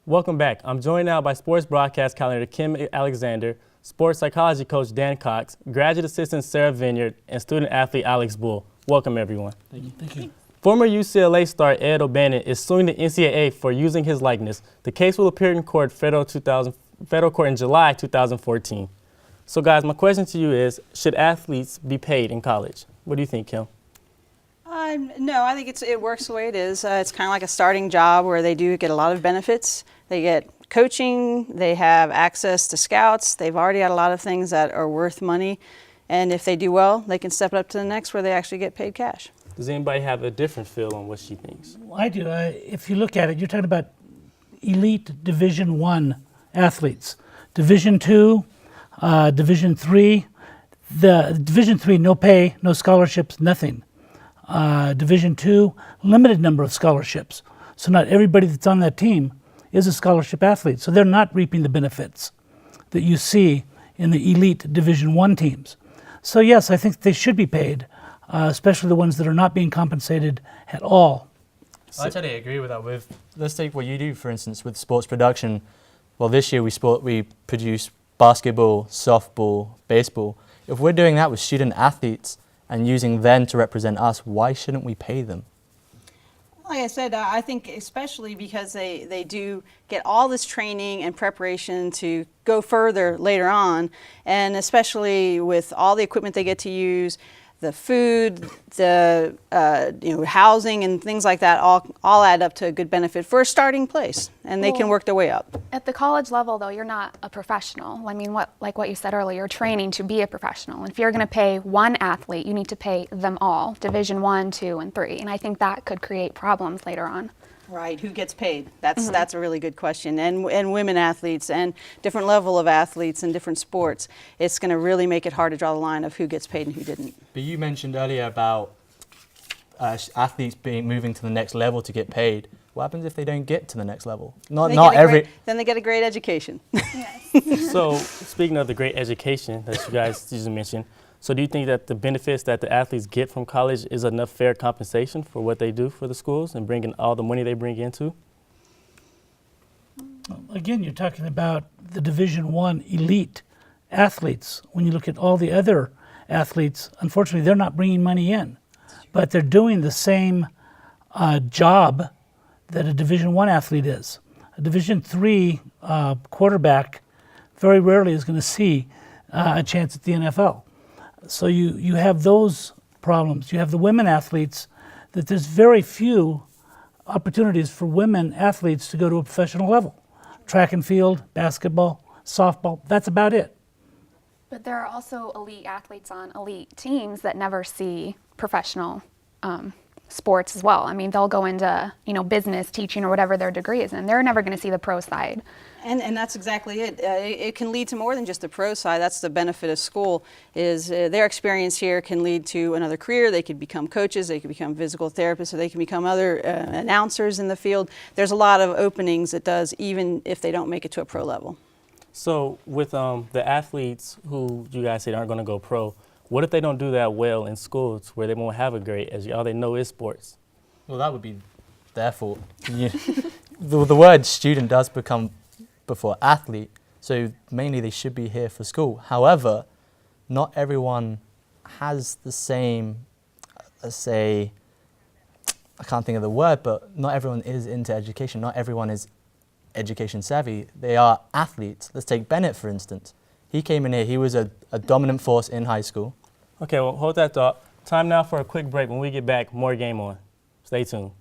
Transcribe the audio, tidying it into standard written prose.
Welcome back. I'm joined now by sports broadcast coordinator Kim Alexander, sports psychology coach Dan Cox, graduate assistant Sarah Vineyard, and student athlete Alex Bull. Welcome, everyone. Thank you. Thank you. Former UCLA star Ed O'Bannon is suing the NCAA for using his likeness. The case will appear in court, federal court in July 2014. So, guys, my question to you is, should athletes be paid in college? What do you think, Kim? No, I think it works the way it is. It's kind of like a starting job where they do get a lot of benefits. They get coaching, they have access to scouts, they've already had a lot of things that are worth money. And if they do well, they can step it up to the next where they actually get paid cash. Does anybody have a different feel on what she thinks? Well, I do. If you look at it, you're talking about elite Division I athletes. Division II, Division III. The Division III, no pay, no scholarships, nothing. Division II, limited number of scholarships. So not everybody that's on that team is a scholarship athlete. So they're not reaping the benefits that you see in the elite Division I teams. So yes, I think they should be paid, especially the ones that are not being compensated at all. I totally agree with that. Let's take what you do, for instance, with sports production. Well, this year we produce basketball, softball, baseball. If we're doing that with student athletes and using them to represent us, why shouldn't we pay them? Like I said, I think especially because they do get all this training and preparation to go further later on, and especially with all the equipment they get to use, the food, the housing and things like that all add up to a good benefit for a starting place, and they can work their way up. At the college level, though, you're not a professional. I mean, like what you said earlier, you're training to be a professional. And if you're going to pay one athlete, you need to pay them all, Division I, II, and III. And I think that could create problems later on. Right. Who gets paid? That's a really good question. And women athletes and different level of athletes in different sports, it's going to really make it hard to draw the line of who gets paid and who didn't. But you mentioned earlier about athletes moving to the next level to get paid. What happens if they don't get to the next level? Then they get a great education. Yes. So, speaking of the great education that you guys just mentioned, so do you think that the benefits that the athletes get from college is enough fair compensation for what they do for the schools and bringing all the money they bring into? Again, you're talking about the Division I elite athletes. When you look at all the other athletes, unfortunately, they're not bringing money in, but they're doing the same job that a Division I athlete is. A Division III quarterback very rarely is going to see a chance at the NFL. So you have those problems. You have the women athletes, that there's very few opportunities for women athletes to go to a professional level. Track and field, basketball, softball, that's about it. But there are also elite athletes on elite teams that never see professional sports as well. I mean, they'll go into business, teaching, or whatever their degree is, and they're never going to see the pro side. And that's exactly it. It can lead to more than just the pro side. That's the benefit of school, is their experience here can lead to another career. They could become coaches, they could become physical therapists, or they can become other announcers in the field. There's a lot of openings it does, even if they don't make it to a pro level. So with the athletes who you guys say aren't going to go pro, what if they don't do that well in schools where they won't have a great education? All they know is sports. Well, that would be their fault. The word student does become before athlete, so mainly they should be here for school. However, not everyone has the same, let's say, I can't think of the word, but not everyone is into education. Not everyone is education savvy. They are athletes. Let's take Bennett, for instance. He came in here, he was a dominant force in high school. Okay, well, hold that thought. Time now for a quick break. When we get back, more Game On. Stay tuned.